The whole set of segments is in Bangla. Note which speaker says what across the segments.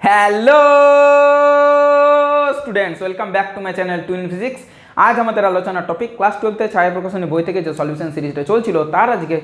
Speaker 1: Hello students, welcome back to my channel twin physics. আজ আমাদের আলোচনার টপিক ক্লাস 12-তে ছায়াপ্রকাশনী বই থেকে যে সলিউশন সিরিজটা চলছিল তার আজকে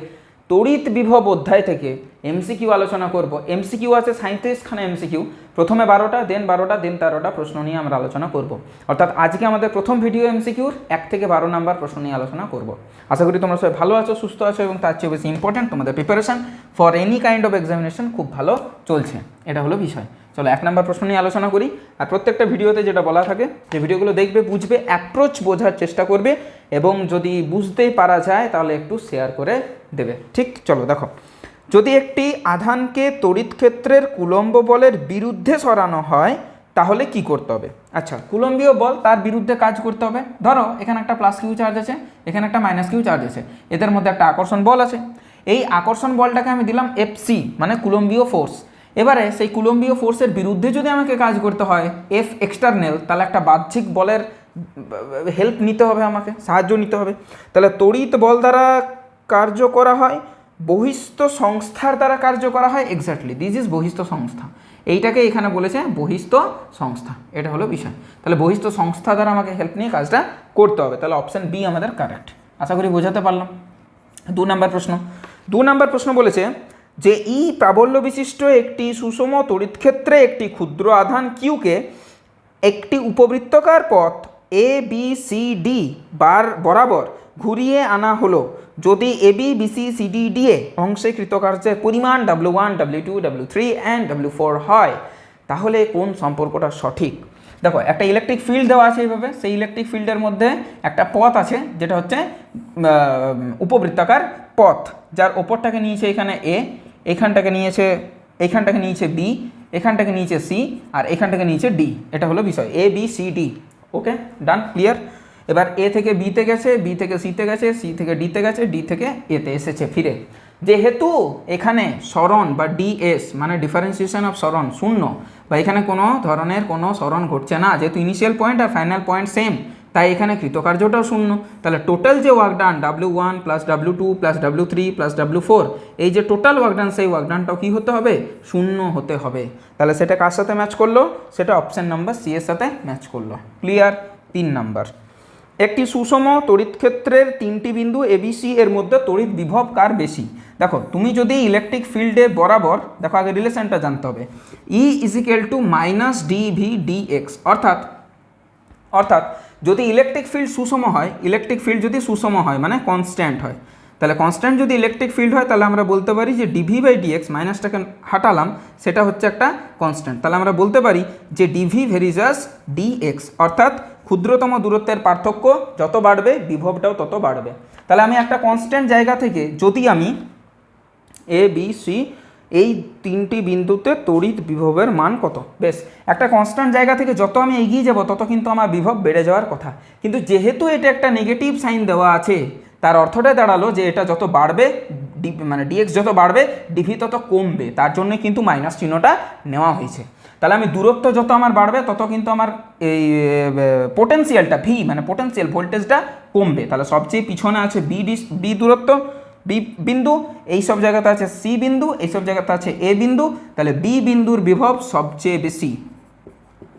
Speaker 1: তড়িৎ বিভব অধ্যায় থেকে এমসিকিউ আলোচনা করব। এমসিকিউ আছে 37খানা এমসিকিউ, প্রথমে 12টা, দেন 12টা, দেন 13টা প্রশ্ন নিয়ে আমরা আলোচনা করব। অর্থাৎ আজকে আমাদের প্রথম ভিডিও এমসিকিউর 1 থেকে 12 নাম্বার প্রশ্ন নিয়ে আলোচনা করব। আশা করি তোমরা সবাই ভালো আছো, সুস্থ আছো এবং তার চেয়ে বেশি ইম্পর্টেন্ট তোমাদের preparation for any kind of examination খুব ভালো চলছে, এটা হলো বিষয়। চলো 1 নাম্বার প্রশ্ন নিয়ে আলোচনা করি। আর প্রত্যেকটা ভিডিওতে যেটা বলা থাকে যে ভিডিওগুলো দেখবে, বুঝবে, অ্যাপ্রোচ বোঝার চেষ্টা করবে এবং যদি বুঝতেই পারা যায় তাহলে একটু শেয়ার করে দেবে। ঠিক, চলো দেখো, যদি একটি আধানকে তড়িৎ ক্ষেত্রের কুলম্ব বলের বিরুদ্ধে সরানো হয় তাহলে কি করতে হবে? আচ্ছা, কুলম্বীয় বল, তার বিরুদ্ধে কাজ করতে হবে। ধরো এখানে একটা প্লাস কিউ চার্জ আছে, এখানে একটা মাইনাস কিউ চার্জ আছে, এদের মধ্যে একটা আকর্ষণ বল আছে। এই আকর্ষণ বলটাকে আমি দিলাম এফসি, মানে কুলম্বীয় ফোর্স। এবারে সেই কুলম্বীয় ফোর্সের বিরুদ্ধে যদি আমাকে কাজ করতে হয় এফ এক্সটার্নাল, তাহলে একটা বাহ্যিক বলের হেল্প নিতে হবে, আমাকে সাহায্য নিতে হবে। তাহলে তড়িৎ বল দ্বারা কার্য করা হয়, বহিস্থ সংস্থার দ্বারা কার্য করা হয়। এক্স্যাক্টলি দিস ইজ বহিস্থ সংস্থা, এইটাকে এখানে বলেছে বহিস্থ সংস্থা, এটা হলো বিষয়। তাহলে বহিস্থ সংস্থা দ্বারা আমাকে হেল্প নিয়ে কাজটা করতে হবে। তাহলে অপশান বি আমাদের কারেক্ট। আশা করি বোঝাতে পারলাম। 2 নম্বর প্রশ্ন বলেছে যে প্রাবল্য বিশিষ্ট একটি সুষম তড়িৎ ক্ষেত্রে একটি ক্ষুদ্র আধান কিউকে একটি উপবৃত্তাকার পথ এ বি সি ডি বরাবর ঘুরিয়ে আনা হলো যদি A B B C C D D A অংশে কৃতকার্যের পরিমাণ W1 W2 W3 and W4 হয়, তাহলে কোন সম্পর্কটা সঠিক? দেখো, একটা ইলেকট্রিক ফিল্ড দেওয়া আছে এইভাবে, সেই ইলেকট্রিক ফিল্ডের মধ্যে একটা পথ আছে যেটা হচ্ছে উপবৃত্তাকার পথ, যার ওপরটাকে নিয়েছে এখানে এ, এইখানটাকে নিয়েছে বি, এখানটাকে নিয়েছে সি, আর এখানটাকে নিয়েছে ডি। এটা হলো বিষয়, A B C D. Okay, done, clear. এবার এ থেকে বিতে গেছে, বি থেকে সিতে গেছে, সি থেকে ডিতে গেছে, ডি থেকে এতে এসেছে ফিরে। যেহেতু এখানে সরণ বা ডিএস মানে ডিফারেন্সিয়েশন অফ সরণ শূন্য, বা এখানে কোনো ধরনের কোনো সরণ ঘটছে না, যেহেতু ইনিশিয়াল পয়েন্ট আর ফাইনাল পয়েন্ট সেম, তাই এখানে কৃতকার্যটাও শূন্য। তাহলে টোটাল যে work done W1 plus W2 plus W3 plus W4, এই যে টোটাল ওয়ার্ক ডান, সেই ওয়ার্ক ডানটাও কী হতে হবে? শূন্য হতে হবে। তাহলে সেটা কার সাথে ম্যাচ করলো? সেটা অপশান নাম্বার সি এর সাথে ম্যাচ করলো। ক্লিয়ার। 3 নাম্বার, একটি সুষম তড়িৎ ক্ষেত্রের 3টি বিন্দু এবিসি এর মধ্যে তড়িৎ বিভব কার বেশি? দেখো, তুমি যদি ইলেকট্রিক ফিল্ডে বরাবর, দেখো আগে রিলেশনটা জানতে হবে, E is equal to minus dV dx. অর্থাৎ যদি ইলেকট্রিক ফিল্ড সুষম হয়, ইলেকট্রিক ফিল্ড যদি সুষম হয় মানে কনস্ট্যান্ট হয়, তাহলে কনস্ট্যান্ট যদি ইলেকট্রিক ফিল্ড হয় তাহলে আমরা বলতে পারি যে ডিভি বাই ডিএক্স, মাইনাসটাকে হাঁটালাম, সেটা হচ্ছে একটা কনস্ট্যান্ট। তাহলে আমরা বলতে পারি যে ডিভি ভেরিজাস ডিএক্স, অর্থাৎ ক্ষুদ্রতম দূরত্বের পার্থক্য যত বাড়বে বিভবটাও তত বাড়বে। তাহলে আমি একটা কনস্ট্যান্ট জায়গা থেকে যদি আমি এ বি সি এই 3টি বিন্দুতে তড়িৎ বিভবের মান কত, বেশ, একটা কনস্ট্যান্ট জায়গা থেকে যত আমি এগিয়ে যাব তত কিন্তু আমার বিভব বেড়ে যাওয়ার কথা। কিন্তু যেহেতু এটা একটা নেগেটিভ সাইন দেওয়া আছে, তার অর্থটা দাঁড়ালো যে এটা যত বাড়বে, মানে ডিএক্স যত বাড়বে ডিভি তত কমবে, তার জন্য কিন্তু মাইনাস চিহ্নটা নেওয়া হয়েছে। তাহলে আমি দূরত্ব যত আমার বাড়বে তত কিন্তু আমার এই পোটেন্সিয়ালটা ভি মানে পোটেন্সিয়াল ভোল্টেজটা কমবে। তাহলে সবচেয়ে পিছনে আছে বি দূরত্ব, বি বিন্দু, এইসব জায়গাতে আছে সি বিন্দু, এইসব জায়গাতে আছে এ বিন্দু। তাহলে বি বিন্দুর বিভব সবচেয়ে বেশি,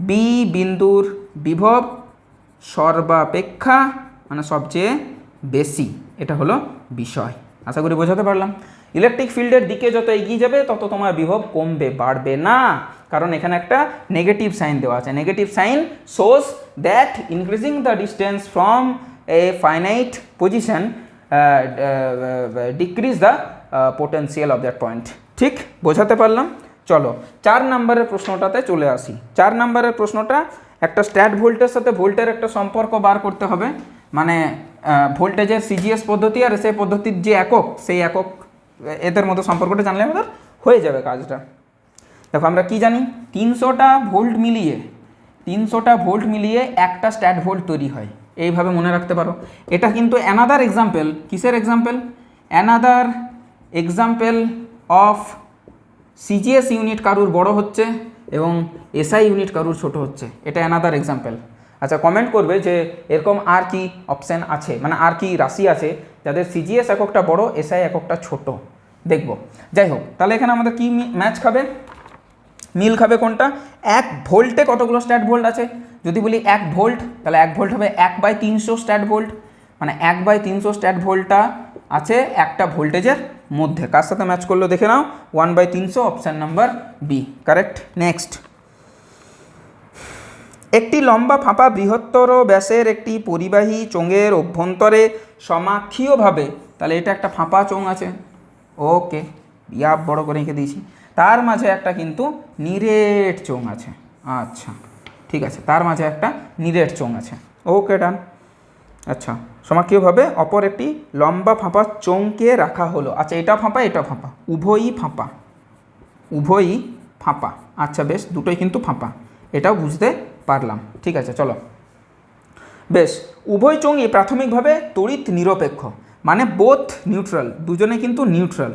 Speaker 1: বি বিন্দুর বিভব সর্বাপেক্ষা মানে সবচেয়ে বেশি, এটা হলো বিষয়। আশা করি বোঝাতে পারলাম। ইলেকট্রিক ফিল্ডের দিকে যত এগিয়ে যাবে তত তোমার বিভব কমবে, বাড়বে না, কারণ এখানে একটা নেগেটিভ সাইন দেওয়া আছে। Negative sign shows that increasing the distance from a finite position decrease the potential of that point. ঠিক, বোঝাতে পারলাম। চলো 4 নম্বরের প্রশ্নটাতে চলে আসি। 4 নম্বরের প্রশ্নটা একটা স্ট্যাট ভোল্টের সাথে ভোল্টের একটা সম্পর্ক বার করতে হবে, মানে ভোল্টেজের সিজিএস পদ্ধতি আর সেই পদ্ধতির যে একক, সেই একক এদের মধ্যে সম্পর্কটা জানলে আমাদের হয়ে যাবে কাজটা। দেখো, আমরা কি জানি, 300টা ভোল্ট মিলিয়ে একটা স্ট্যাট ভোল্ট তৈরি হয়, এইভাবে মনে রাখতে পারো। এটা কিন্তু অ্যানাদার এক্সাম্পল, কিসের example? Another example of CGS unit কারুর বড় হচ্ছে এবং এসআই ইউনিট কারুর ছোট হচ্ছে, এটা অ্যানাদার এক্সাম্পল। আচ্ছা, কমেন্ট করবে যে এরকম আর কি অপশান আছে, মানে আর কি রাশি আছে যাদের সিজিএস এককটা বড়, এসআই এককটা ছোট, দেখব। যাই হোক, তাহলে এখানে আমাদের কি ম্যাচ খাবে? মিল খাবে কোনটা? 1 ভোল্টে কতগুলো স্ট্যাট ভোল্ট আছে? যদি বলি 1 ভোল্ট, তাহলে 1 ভোল্ট হবে 1/300 স্ট্যাট ভোল্ট, মানে 1/300 স্ট্যাট ভোল্টটা আছে একটা ভোল্টেজের মধ্যে। কার সাথে ম্যাচ করলো দেখে নাও, 1/300, option number B correct. Next, একটি লম্বা ফাঁপা বৃহত্তর ব্যাসের একটি পরিবাহী চোঙের অভ্যন্তরে সমাক্ষীয়ভাবে, তাহলে এটা একটা ফাঁপা চোঙ আছে, ওকে, ইয়াব বড় করে রেখে দিয়েছি, তার মাঝে একটা কিন্তু নিরেট চোঙ আছে। আচ্ছা ঠিক আছে, তার মাঝে একটা নিরেট চোঙ আছে, ওকে ডান। আচ্ছা, সমাক্ষীয়ভাবে অপর একটি লম্বা ফাঁপা চোঙকে রাখা হলো। আচ্ছা, এটা ফাঁপা এটা ফাঁপা, উভয়ই ফাঁপা, উভয়ই ফাঁপা। আচ্ছা বেশ, দুটোই কিন্তু ফাঁপা, এটাও বুঝতে পারলাম। ঠিক আছে চলো, বেশ, উভয় চোঙই প্রাথমিকভাবে তড়িৎ নিরপেক্ষ, মানে বোথ নিউট্রাল, দুজনে কিন্তু নিউট্রাল,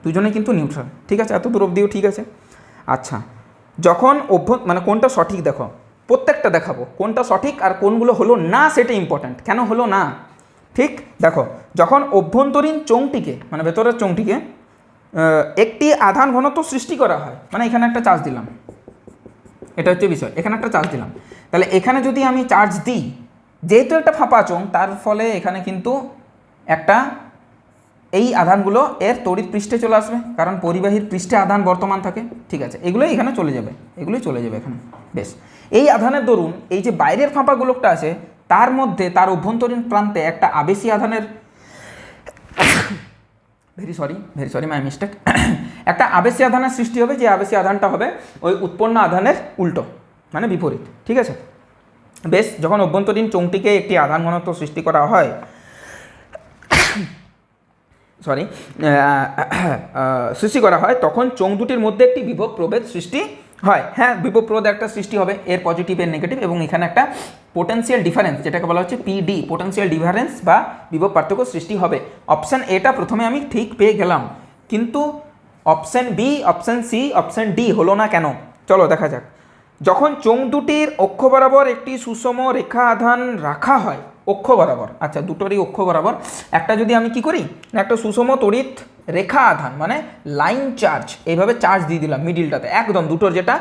Speaker 1: দুজনে কিন্তু নিউট্রাল। ঠিক আছে, এত দূর অবধিও ঠিক আছে। আচ্ছা, যখন মানে কোনটা সঠিক দেখো, প্রত্যেকটা দেখাবো কোনটা সঠিক আর কোনগুলো হলো না, সেটা ইম্পর্ট্যান্ট। কেন হলো না, ঠিক দেখো, যখন অভ্যন্তরীণ চোঙটিকে মানে ভেতরের চোঙটিকে একটি আধান ঘনত্ব সৃষ্টি করা হয়, মানে এখানে একটা চার্জ দিলাম, এটা হচ্ছে বিষয়, এখানে একটা চার্জ দিলাম, তাহলে এখানে যদি আমি চার্জ দিই, যেহেতু একটা ফাঁপা চোঙ, তার ফলে এখানে কিন্তু একটা এই আধানগুলো এর তড়িৎ পৃষ্ঠে চলে আসবে, কারণ পরিবাহীর পৃষ্ঠে আধান বর্তমান থাকে। ঠিক আছে, এগুলোই এখানে চলে যাবে, এগুলোই চলে যাবে এখানে। বেশ, এই আধানের দরুন এই যে বাইরের ফাঁপা গোলকটা আছে, তার মধ্যে তার অভ্যন্তরীণ প্রান্তে একটা আবেশী আধানের ভেরি সরি মাই মিস্টেক, একটা আবেশী আধানের সৃষ্টি হবে, যে আবেশী আধানটা হবে ওই উৎপন্ন আধানের উল্টো, মানে বিপরীত। ঠিক আছে, বেশ, যখন অভ্যন্তরীণ চোঙটিকে একটি আধান ঘনত্ব সৃষ্টি করা হয়, সৃষ্টি করা হয়, তখন চোঙ দুটির মধ্যে একটি বিভব প্রভেদ সৃষ্টি হয়। হ্যাঁ, বিভব প্রভেদ একটা সৃষ্টি হবে, এর পজিটিভ এর নেগেটিভ, এবং এখানে একটা পোটেনশিয়াল ডিফারেন্স, যেটাকে বলা হচ্ছে পিডি, পোটেনশিয়াল ডিফারেন্স বা বিভব পার্থক্য সৃষ্টি হবে। অপশান এটা প্রথমে আমি ঠিক পেয়ে গেলাম, কিন্তু option B, option C, option D হলো না কেন, চলো দেখা যাক। যখন চোঙ দুটির অক্ষ বরাবর একটি সুষম রেখা আধান রাখা হয়, অক্ষ বরাবর, আচ্ছা দুটোরই অক্ষ বরাবর, একটা যদি আমি কি করি, একটা সুষম তড়িৎ রেখা আধান মানে লাইন চার্জ, এইভাবে চার্জ দিয়ে দিলাম মিডিলটাতে, একদম দুটোর যেটা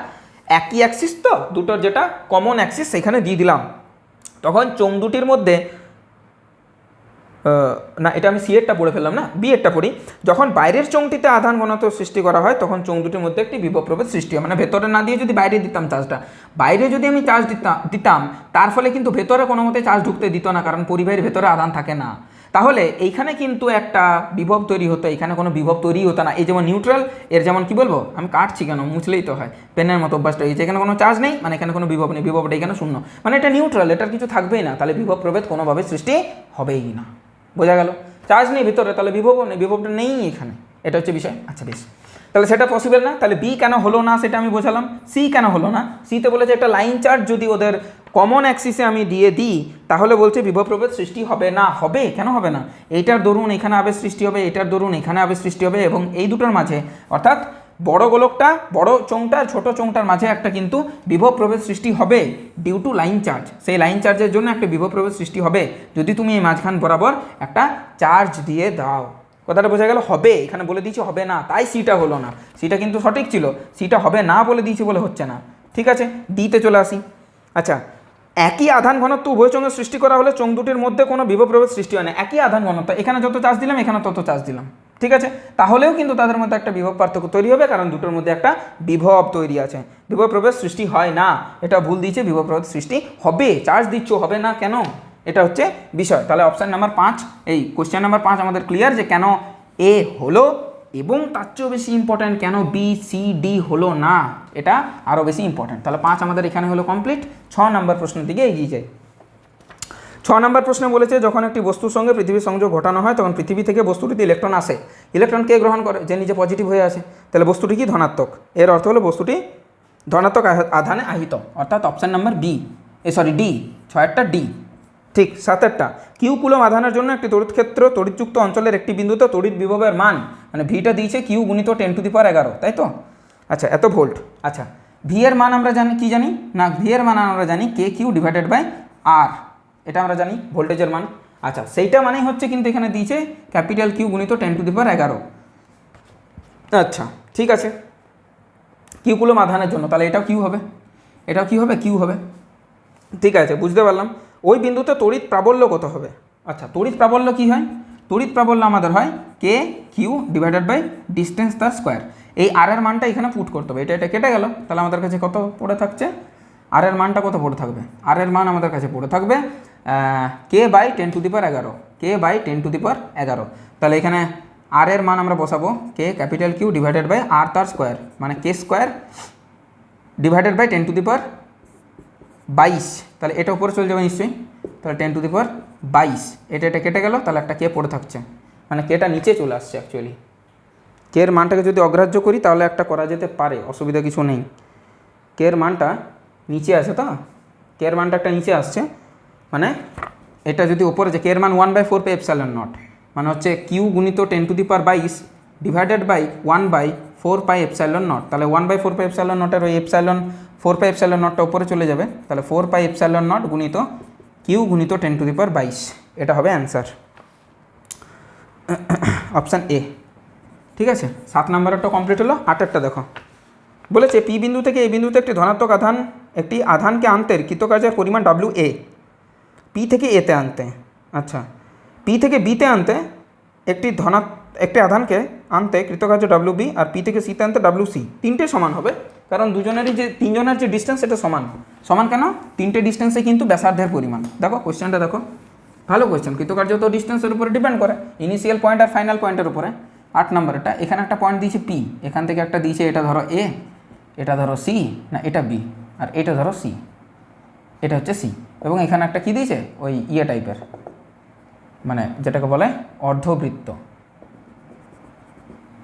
Speaker 1: একই অ্যাক্সিস, তো দুটোর যেটা কমন অ্যাক্সিস সেখানে দিয়ে দিলাম, তখন চোঙ দুটির মধ্যে, না এটা আমি সি এরটা পড়ে ফেললাম, না বি এরটা পড়ি। যখন বাইরের চোঙটিতে আধান ঘনত্ব সৃষ্টি করা হয়, তখন চোঙ দুটির মধ্যে একটি বিভব প্রভেদ সৃষ্টি হয়, মানে ভেতরে না দিয়ে যদি বাইরে দিতাম চার্জটা, বাইরে যদি আমি চার্জ দিতাম, তার ফলে কিন্তু ভেতরে কোনো মতে চার্জ ঢুকতে দিত না, কারণ পরিবাহীর ভেতরে আধান থাকে না, তাহলে এইখানে কিন্তু একটা বিভব তৈরি হতো, এখানে কোনো বিভব তৈরি হতো না। এই যেমন নিউট্রাল, এর যেমন কি বলবো, আমি কাটছি কেন, মুছলেই তো হয়, পেনের মতো অভ্যাসটা হয়েছে, এখানে কোনো চার্জ নেই, মানে এখানে কোনো বিভব নেই, বিভবটা এখানে শূন্য, মানে এটা নিউট্রাল, এটার কিছু থাকবেই না, তাহলে বিভব প্রভেদ কোনোভাবে সৃষ্টি হবেই না। বোঝা গেল, চার্জ নেই ভিতরে, তাহলে বিভবও নেই, বিভবটা নেই এখানে, এটা হচ্ছে বিষয়। আচ্ছা বেশ, তাহলে সেটা পসিবল না, তাহলে বি কেন হলো না সেটা আমি বোঝালাম। সি কেন হলো না, সিতে বলেছে একটা লাইন চার্জ যদি ওদের কমন অ্যাক্সিসে আমি দিয়ে দিই, তাহলে বলছে বিভব প্রভেদ সৃষ্টি হবে না। হবে, কেন হবে না, এইটার দরুন এখানে আবেশ সৃষ্টি হবে, এটার দরুন এখানে আবেশ সৃষ্টি হবে, এবং এই দুটোর মাঝে, অর্থাৎ বড় গোলকটা, বড় চোঙটা, ছোট চোঙটার মাঝে একটা কিন্তু বিভব প্রভেদ সৃষ্টি হবে ডিউ টু লাইন চার্জ। সেই লাইন চার্জের জন্য একটা বিভব প্রভেদ সৃষ্টি হবে যদি তুমি এই মাঝখান বরাবর একটা চার্জ দিয়ে দাও। কথাটা বোঝা গেল, হবে, এখানে বলে দিয়েছে হবে না, তাই সিটা হলো না। সিটা কিন্তু সঠিক ছিল, সিটা হবে না বলে দিয়েছে বলে হচ্ছে না। ঠিক আছে, ডিতে চলে আসি। আচ্ছা, একই আধান ঘনত্ব উভয় চোঙের সৃষ্টি করা হলে চোঙ দুটির মধ্যে কোনো বিভব প্রভেদ সৃষ্টি হয় না। একই আধান ঘনত্ব, এখানে যত চার্জ দিলাম এখানে তত চার্জ দিলাম, ঠিক আছে, তাহলেও কিন্তু তাদের মধ্যে একটা বিভব পার্থক্য তৈরি হবে, কারণ দুটোর মধ্যে একটা বিভব তৈরি আছে, বিভব প্রভেদ সৃষ্টি হয় না, এটা ভুল দিয়েছে, বিভব প্রভেদ সৃষ্টি হবে, চার্জ দিচ্ছ, হবে না কেন, এটা হচ্ছে বিষয়। তাহলে অপশান নাম্বার 5, এই কোশ্চেন নাম্বার 5 আমাদের ক্লিয়ার যে কেন এ হলো, এবং তার চেয়েও বেশি ইম্পর্ট্যান্ট কেন বি সি ডি হলো না, এটা আরও বেশি ইম্পর্ট্যান্ট। তাহলে 5 আমাদের এখানে হলো কমপ্লিট। 6 নম্বর প্রশ্নের দিকে এগিয়ে যায়। 6 নম্বর প্রশ্নে বলেছে, যখন একটি বস্তুর সঙ্গে পৃথিবীর সংযোগ ঘটানো হয়, তখন পৃথিবী থেকে বস্তুটিতে ইলেকট্রন আসে, ইলেকট্রন কে গ্রহণ করে, যে নিজে পজিটিভ হয়ে আসে, তাহলে বস্তুটি কি ধনাত্মক, এর অর্থ হলো বস্তুটি ধনাত্মক আধানে আহিত, অর্থাৎ অপশান নাম্বার বি, ডি, 6টা ডি। ঠিক, 7টা, কিউ কুলম আধানের জন্য একটি তড়িৎ ক্ষেত্র তড়িৎযুক্ত অঞ্চলের একটি বিন্দুতে তড়িৎ বিভবের মান, মানে ভিটা দিয়েছে কিউ গুণিত 10⁻11, তাই তো। আচ্ছা, এত ভোল্ট। আচ্ছা, ভি এর মান আমরা জানি, কি জানি না, ভি এর মান আমরা জানি কে কিউ ডিভাইডেড বাই আর, এটা আমরা জানি ভোল্টেজের মান। আচ্ছা, সেইটা মানেই হচ্ছে কিন্তু এখানে দিয়েছে ক্যাপিটাল কিউ গুণিত 10⁻11। আচ্ছা ঠিক আছে, কিউ কুলম আধানের জন্য, তাহলে এটাও কিউ হবে, এটাও কি হবে, কিউ হবে। ঠিক আছে, বুঝতে পারলাম। ওই বিন্দুতে তড়িৎ প্রাবল্য কত হবে? আচ্ছা, তড়িৎ প্রাবল্য কী হয়? তড়িৎ প্রাবল্য আমাদের হয় কে কিউ ডিভাইডেড বাই ডিস্টেন্স তার স্কোয়ার। এই আর এর মানটা এখানে পুট করতে হবে, এটা কেটে গেল, তাহলে আমাদের কাছে কত পড়ে থাকছে? আর এর মানটা কত পড়ে থাকবে? আর এর মান আমাদের কাছে পড়ে থাকবে কে বাই 10⁻11, কে বাই 10⁻11। তাহলে এখানে আর এর মান আমরা বসাবো কে ক্যাপিটাল কিউ ডিভাইডেড বাই আর তার স্কোয়ার, মানে কে স্কোয়ার ডিভাইডেড বাই 10⁻22। তাহলে এটা উপরে চলে যাবে নিশ্চয়ই, তাহলে 10⁻22, এটা কেটে গেল, তাহলে একটা কে পড়ে থাকছে, মানে কেটা নিচে চলে আসছে। অ্যাকচুয়ালি কে এর মানটাকে যদি অগ্রাহ্য করি তাহলে একটা করা যেতে পারে, অসুবিধা কিছু নেই। কে এর মানটা নিচে আছে, তো কে এর মানটা একটা নিচে আসছে, মানে এটা যদি ওপরে যে কে এর মান 1/4πε0, মানে হচ্ছে কিউ গুণিত 10⁻22 ডিভাইডেড বাই 1/4πε0, তাহলে 1/4πε0 ওই এপসাইলন 4πε0টা উপরে চলে যাবে, তাহলে 4πε0 গুণিত কিউ গুণিত 10⁻22, এটা হবে অ্যান্সার, অপশান এ। ঠিক আছে, 7 নম্বরেরটা কমপ্লিট হলো। 8এরটা দেখো, বলেছে পি বিন্দু থেকে এই বিন্দুতে একটি ধনাত্মক আধান, একটি আধানকে আনতে কৃতকার্যের পরিমাণ ডাব্লিউ এ, পি থেকে এতে আনতে, আচ্ছা পি থেকে বিতে আনতে একটি আধানকে আনতে কৃতকার্য ডাব্লিউ বি, আর পি থেকে সিতে আনতে ডাব্লিউ সি, তিনটে সমান হবে, কারণ তিনজনের যে ডিস্টেন্স এটা সমান। সমান কেন? তিনটে ডিস্টেন্সে কিন্তু ব্যাসার্ধের পরিমাণ। দেখো কোয়েশ্চেনটা দেখো, ভালো কোয়েশ্চেন। কৃতকার্য তো ডিস্টেন্সের উপরে ডিপেন্ড করে, ইনিশিয়াল পয়েন্ট আর ফাইনাল পয়েন্টের উপরে। 8 নম্বরটা, এখানে একটা পয়েন্ট দিয়েছে পি, এখান থেকে একটা দিয়েছে, এটা ধরো এ, এটা ধরো সি, না এটা বি, আর এটা ধরো সি, এটা হচ্ছে সি, এবং এখানে একটা কী দিয়েছে ওই টাইপের, মানে যেটাকে বলে অর্ধবৃত্ত,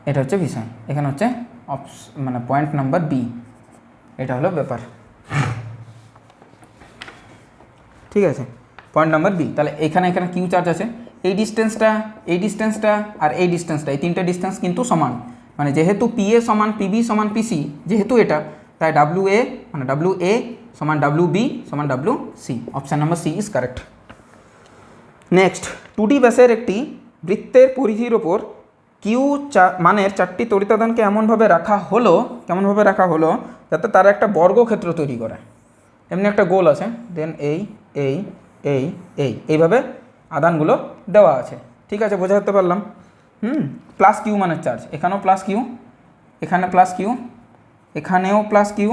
Speaker 1: এটা হচ্ছে বিষয়। এখানে হচ্ছে মানে পয়েন্ট নাম্বার বি, এটা হলো ব্যাপার। ঠিক আছে, পয়েন্ট নাম্বার বি। তাহলে এখানে কিউ চার্জ আছে, এই ডিস্টেন্সটা আর এই ডিস্টেন্সটা, এই তিনটে ডিস্টেন্স কিন্তু সমান, মানে যেহেতু পি এ সমান পিবি সমান পিসি, যেহেতু এটা, তাই ডাব্লিউ এ মানে ডাব্লিউ এ সমান ডাব্লিউ বি সমান W C, option number C is correct. Next, 2D ব্যাসের একটি বৃত্তের পরিধির ওপর কিউ মানের 4টি তড়িতাদানকে এমনভাবে রাখা হলো, কেমনভাবে রাখা হলো যাতে তারা একটা বর্গক্ষেত্র তৈরি করে। এমনি একটা গোল আছে, দেন এইভাবে আদানগুলো দেওয়া আছে। ঠিক আছে, বোঝাতে পারলাম। প্লাস কিউ মানের চার্জ, এখানেও প্লাস কিউ, এখানে প্লাস কিউ, এখানেও প্লাস কিউ,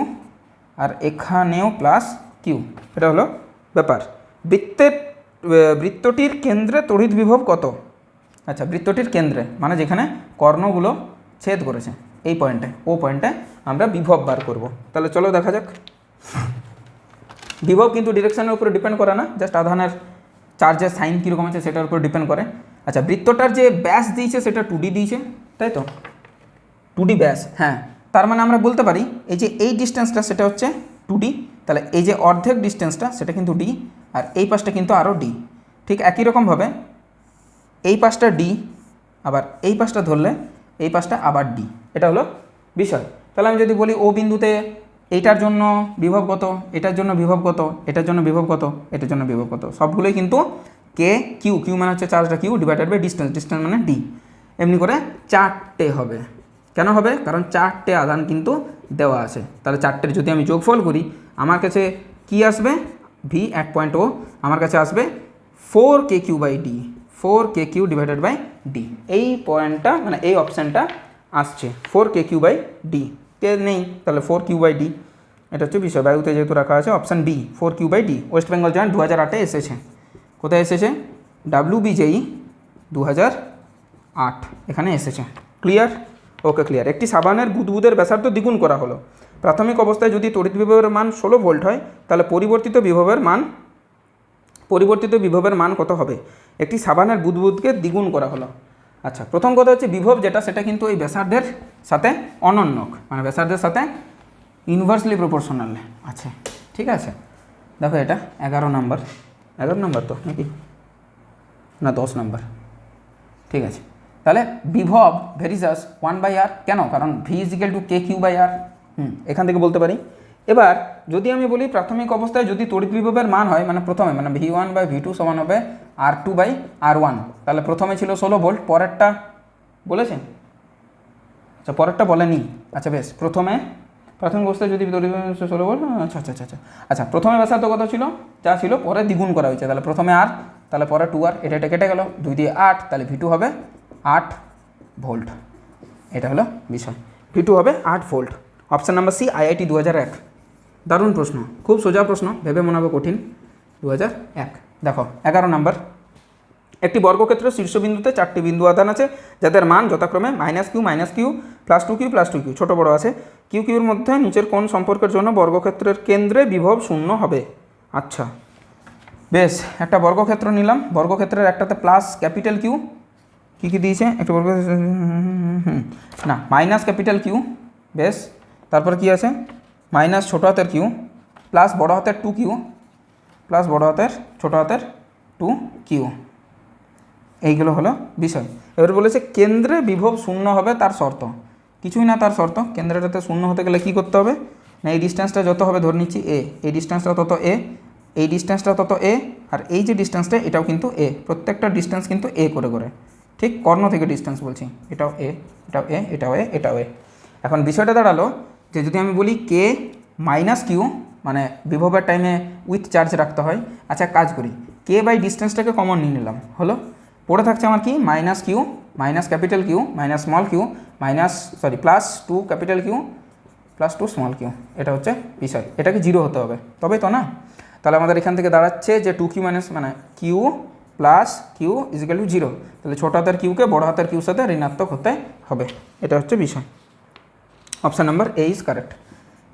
Speaker 1: আর এখানেও প্লাস কিউ, এটা হলো ব্যাপার। বৃত্তটির কেন্দ্রে তড়িৎ বিভব কত? আচ্ছা, বৃত্তটির কেন্দ্রে মানে যেখানে কর্ণগুলো ছেদ করেছে, এই পয়েন্টে, ও পয়েন্টে আমরা বিভব বার করব। তাহলে চলো দেখা যাক। বিভব কিন্তু ডিরেকশনের উপরে ডিপেন্ড করে না, জাস্ট আধানের চার্জের সাইন কীরকম আছে সেটার উপর ডিপেন্ড করে। আচ্ছা, বৃত্তটার যে ব্যাস দিয়েছে সেটা 2D দিয়েছে, তাই তো 2D ব্যাস। হ্যাঁ, তার মানে আমরা বলতে পারি এই যে এই ডিস্টেন্সটা সেটা হচ্ছে 2D, তাহলে এই যে অর্ধেক ডিস্টেন্সটা সেটা কিন্তু ডি, আর এই পাশটা কিন্তু আরও ডি। ঠিক একই রকমভাবে এই পাশটা ডি, আবার এই পাশটা ধরলে এই পাশটা আবার ডি, এটা হলো বিষয়। তাহলে আমি যদি বলি ও বিন্দুতে এইটার জন্য বিভব কত, এটার জন্য বিভব কত, এটার জন্য বিভব কত, এটার জন্য বিভব কত, সবগুলোই কিন্তু কে কিউ মানে হচ্ছে চার্জটা কিউ ডিভাইডেড বাই ডিস্টেন্স মানে ডি, এমনি করে 4টে হবে। কেন হবে? কারণ 4টে আধান কিন্তু দেওয়া আছে। তাহলে 4টের যদি আমি যোগফল করি, আমার কাছে কি আসবে? ভি 1.0 আমার কাছে আসবে 4kq/d, 4kq divided by D. এই পয়েন্টটা মানে এই অপশানটা আসছে 4kq/d, কে নেই, তাহলে 4q/d, এটা হচ্ছে বিষয়। বায়ুতে যেহেতু রাখা আছে, option B 4q/d। West Bengal joint 2008-এ এসেছে। কোথায় এসেছে? WBJE 2008 এখানে এসেছে। ক্লিয়ার? Okay, clear. একটি সাবানের বুদবুদের ব্যাসার্ধ দ্বিগুণ করা হলো। প্রাথমিক অবস্থায় যদি তড়িৎ বিভবের মান 16 ভোল্ট হয়, তাহলে পরিবর্তিত বিভবের মান কত হবে? একটি সাবানের বুদবুদকে দ্বিগুণ করা হলো। আচ্ছা, প্রথম কথা হচ্ছে বিভব যেটা, সেটা কিন্তু এই ব্যাসার্ধের সাথে অনন্যক, মানে ব্যাসার্ধের সাথে ইনভার্সলি প্রপোর্শনাল আছে। ঠিক আছে, দেখো এটা 11 নম্বর তো নাকি না 10 নম্বর? ঠিক আছে, তাহলে বিভব ভেরিজাস 1/r, কেন? কারণ v = kq/r, এখান থেকে বলতে পারি। এবার যদি আমি বলি প্রাথমিক অবস্থায় যদি তড়িৎ বিভবের মান হয়, মানে প্রথমে মানে v1/v2 সমান হবে r2/r1, তাহলে প্রথমে ছিল 16 ভোল্ট, পরেরটা বলেছে? আচ্ছা, পরেরটা বলেনি। আচ্ছা বেশ, প্রথমে প্রাথমিক অবস্থায় যদি তড়িৎ 16 ভোল্ট। আচ্ছা আচ্ছা আচ্ছা আচ্ছা, প্রথমে ব্যাসার্ধ কত ছিল, যা ছিল, পরে দ্বিগুণ করা হয়েছে, তাহলে প্রথমে আর, তাহলে পরে 2R, এটা কেটে গেল, 2 দিয়ে 8, তাহলে V2 হবে 8 ভোল্ট। এটা হলো বিষয়, V2 হবে 8 volt. Option number C, IIT 2001। দারুণ প্রশ্ন, খুব সোজা প্রশ্ন, ভেবে মনে হবে কঠিন। 2001। দেখো 11 নাম্বার, একটি বর্গক্ষেত্রের শীর্ষবিন্দুতে 4টি বিন্দু আধান আছে যাদের মান যথাক্রমে -q, +2q, +2q, ছোট বড় আছে। কিউ কিউর মধ্যে নিচের কোন সম্পর্কের জন্য বর্গক্ষেত্রের কেন্দ্রে বিভব 0 হবে? আচ্ছা বেশ, একটা বর্গক্ষেত্র নিলাম, বর্গক্ষেত্রের একটাতে প্লাস ক্যাপিটাল কিউ, কী কী দিয়েছে একটা বর্গ, না মাইনাস ক্যাপিটাল কিউ, বেশ, তারপর কি আছে মাইনাস ছোটো হাতের কিউ, প্লাস বড় হাতের 2q, প্লাস বড় হাতের ছোটো হাতের 2q, এইগুলো হলো বিষয়। এবার বলেছে কেন্দ্রে বিভব 0 হবে, তার শর্ত কিছুই না, তার শর্ত কেন্দ্রটাতে 0 হতে গেলে কী করতে হবে না, এই ডিস্টেন্সটা যত হবে, ধরে নিচ্ছি এ, এই ডিস্টেন্সটা তত এ, এই ডিস্টেন্সটা তত এ, আর এই যে ডিস্টেন্সটা এটাও কিন্তু এ, প্রত্যেকটা ডিস্টেন্স কিন্তু এ করে করে, ঠিক কর্ণ থেকে ডিস্টেন্স বলছি, এটাও এ, এটাও এ, এটাও এ, এটাও এ। এখন বিষয়টা দাঁড়ালো যে যদি আমি বলি কে মাইনাস কিউ, মানে বিভবের টাইমে উইথ চার্জ রাখতে হয়। আচ্ছা কাজ করি, কে বাই ডিস্টেন্সটাকে কমন নিয়ে নিলাম, হলো পড়ে থাকছে আমার কি minus Q, minus capital Q, minus small Q, plus 2 capital Q, plus 2 small Q, এটা হচ্ছে বিষয়। এটাকে 0 হতে হবে, তবে তো না, তাহলে আমাদের এখান থেকে দাঁড়াচ্ছে যে 2q মাইনাস মানে Q plus Q equal to 0, তাহলে ছোটো হাতের কিউকে বড় হাতের কিউর সাথে ঋণাত্মক হতে হবে, এটা হচ্ছে বিষয়। Option number A is correct.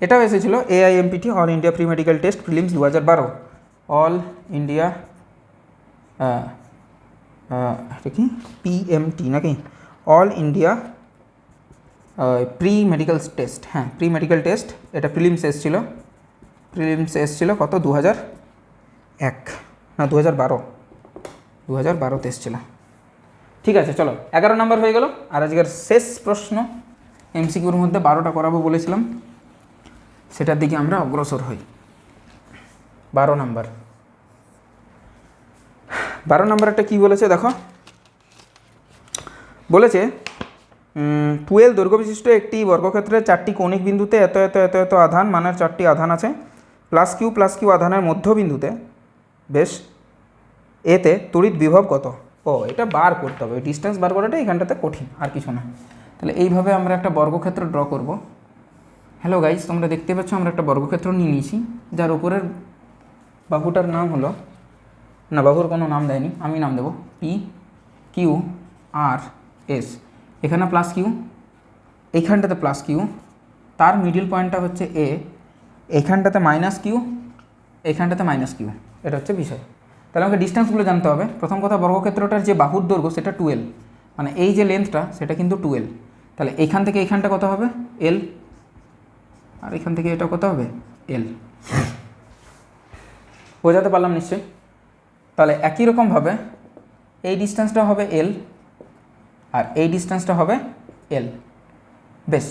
Speaker 1: এটাও এসেছিল AIMPT, all India pre medical test prelims 2012, all India এটা কি PMT নাকি, all India pre medical test, হ্যাঁ প্রি মেডিকেল টেস্ট, এটা প্রিলিমস এসেছিলো কত 2001 না 2012 এসেছিল। ঠিক আছে চলো 11 নাম্বার হয়ে গেল। আর আজকের শেষ প্রশ্ন, MCQর মধ্যে 12টা করাবো বলেছিলাম, সেটার দিকে আমরা অগ্রসর হই। 12 নাম্বার একটা কী বলেছে দেখো, বলেছে 12 দৈর্ঘ্য বিশিষ্ট একটি বর্গক্ষেত্রের 4টি কৌণিক বিন্দুতে এত এত এত এত আধান মানের 4টি আধান আছে, প্লাস কিউ আধানের মধ্যবিন্দুতে, বেশ, এতে তড়িৎ বিভব কত? ও এটা বার করতে হবে, ডিস্টেন্স বার করাটা এখানটাতে কঠিন, আর কিছু না। তাহলে এইভাবে আমরা একটা বর্গক্ষেত্র ড্র করব। হ্যালো গাইজ, তোমরা দেখতে পাচ্ছ আমরা একটা বর্গক্ষেত্র নিয়ে নিয়েছি, যার উপরের বাহুটার নাম হলো, না বাহুর কোনো নাম দেয়নি, আমি নাম দেবো PQRS। এখানে প্লাস কিউ, এইখানটাতে প্লাস কিউ, তার মিডিল পয়েন্টটা হচ্ছে এ, এইখানটাতে মাইনাস কিউ, এইখানটাতে মাইনাস কিউ, এটা হচ্ছে বিষয়। তাহলে আমাকে ডিস্টেন্সগুলো জানতে হবে। প্রথম কথা, বর্গক্ষেত্রটার যে বাহুর দৈর্ঘ্য সেটা 12, মানে এই যে লেন্থটা সেটা কিন্তু 12, তাহলে এইখান থেকে এইখানটা কত হবে L, আর এখান থেকে এটা কত হবে L। বোঝাতে পারলাম নিশ্চয়ই? তাহলে একই রকমভাবে এই ডিস্টেন্সটা হবে L, আর এই ডিস্টেন্সটা হবে L, বেশ।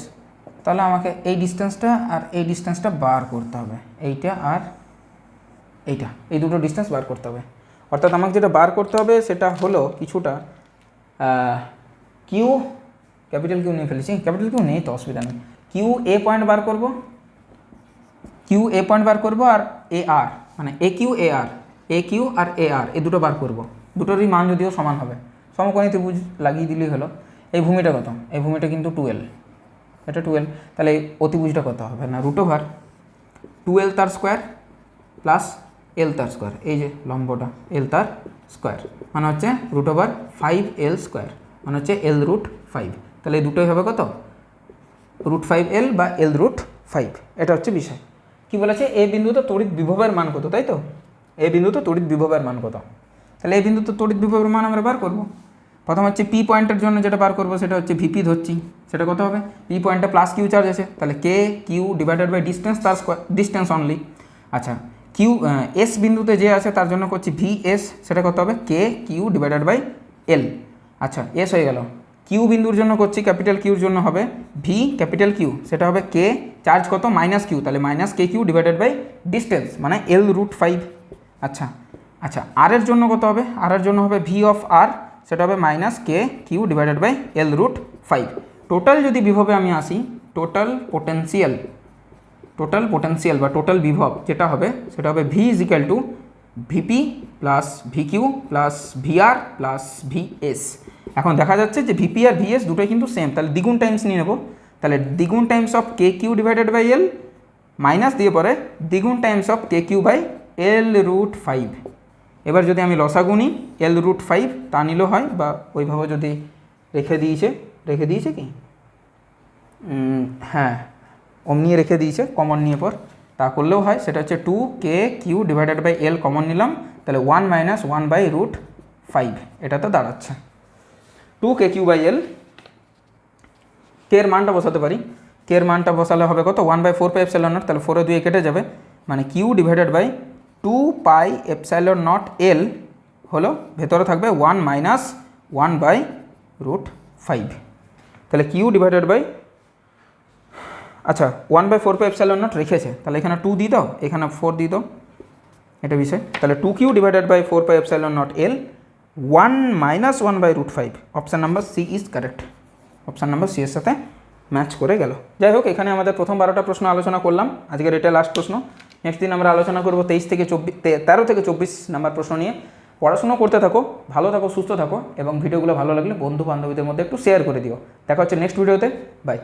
Speaker 1: তাহলে আমাকে এই ডিস্টেন্সটা আর এই ডিস্টেন্সটা বার করতে হবে, এইটা আর এইটা, এই দুটো ডিস্টেন্স বার করতে হবে। অর্থাৎ আমাকে যেটা বার করতে হবে সেটা হলো কিছুটা কিউ, ক্যাপিটাল কিউ নিয়ে ফেলেছি, ক্যাপিটাল কিউ নেই তো অসুবিধা নেই, কিউ এ পয়েন্ট বার করব, আর এ আর মানে এ কিউ আর এ আর, এই দুটো বার করব। দুটোরই মান যদিও সমান হবে, সমকোণী ত্রিভুজ লাগিয়ে দিলেই হলো। এই ভূমিটা কত? এই ভূমিটা কিন্তু 12, এটা 12, তাহলে এই অতিভুজটা কত হবে না √12 তার স্কোয়ার প্লাস L তার স্কোয়ার, এই যে লম্বটা L তার স্কোয়ার, মানে হচ্ছে √5L², মানে হচ্ছে L√5। তাহলে এই দুটোই হবে কত? √5L বা L√5, এটা হচ্ছে বিষয়। কি বলেছে? এই বিন্দুতে তড়িৎ বিভবের মান কত, তাই তো? এই বিন্দুতে তড়িৎ বিভবের মান কত? তাহলে এই বিন্দুতে তড়িৎ বিভবের মান আমরা বার করব। প্রথম হচ্ছে পি পয়েন্টের জন্য যেটা বার করবো সেটা হচ্ছে ভিপি ধরছি, সেটা কত হবে? পি পয়েন্টে প্লাস কিউ চার্জ আছে, তাহলে কে কিউ ডিভাইডেড বাই ডিস্টেন্স তার স্কোয়ার, ডিস্টেন্স অনলি। আচ্ছা, কিউ এস বিন্দুতে যে আছে তার জন্য করছি ভি এস, সেটা কত হবে? কে কিউ ডিভাইডেড বাই এল। আচ্ছা, এস হয়ে গেল। কিউ বিন্দুর জন্য করছি, ক্যাপিটাল কিউর জন্য হবে ভি ক্যাপিটাল কিউ, সেটা হবে কে চার্জ কত? মাইনাস কিউ, তাহলে minus K Q divided by distance, মানে L√5। আচ্ছা আচ্ছা, আর এর জন্য কত হবে? আর এর জন্য হবে ভি অফ আর, সেটা হবে minus K Q divided by L√5। Total যদি বিভবে আমি আসি, টোটাল পোটেন্সিয়াল টোটাল পোটেন্সিয়াল বা টোটাল বিভব যেটা হবে সেটা হবে V is equal to VP plus VQ plus VR plus VS. এখন দেখা যাচ্ছে যে ভিপি আর ভিএস দুটোই কিন্তু সেম, তাহলে দ্বিগুণ টাইমস নিয়ে নেব। তাহলে দ্বিগুণ times of K Q divided by L minus দিয়ে পরে দ্বিগুণ times of K Q by L√5। এবার যদি আমি লসাগু নিই L√5 তা নিলেও হয়, বা ওইভাবে যদি রেখে দিয়েছে কি হ্যাঁ অমনি রেখে দিয়েছে কমন নিয়ে পর তা করলেও হয়। সেটা হচ্ছে 2k Q divided by L common নিলাম, তাহলে 1 - 1/√5 এটা তো দাঁড়াচ্ছে 2k কিউ বাই এল। কে এর মানটা বসাতে পারি, কে এর মানটা বসালে হবে কত 1/4πε0, তাহলে 4 2 কেটে যাবে, মানে কিউ ডিভাইডেড বাই 2πε0 এল হলো ভেতরে থাকবে 1 - 1/√5। তাহলে কিউ ডিভাইডেড বাই আচ্ছা 1/4πε0 রেখেছে, তাহলে এখানে 2 দিয়ে দাও, এখানে 4 দিয়ে দাও, এটা বিষয়। তাহলে 2q divided by 4πε0 L 1 - 1/√5। Option number C is correct, option number C এর সাথে ম্যাচ করে গেল। যাই হোক, এখানে আমাদের প্রথম 12টা প্রশ্ন আলোচনা করলাম, আজকের এটা লাস্ট প্রশ্ন। নেক্সট দিন আমরা আলোচনা করবো 13 থেকে 24 নাম্বার প্রশ্ন নিয়ে। পড়াশোনা করতে থাকো, ভালো থাকো, সুস্থ থাকো, এবং ভিডিওগুলো ভালো লাগলে বন্ধু বান্ধবীদের মধ্যে একটু শেয়ার করে দিও। দেখা হচ্ছে নেক্সট ভিডিওতে, বাই।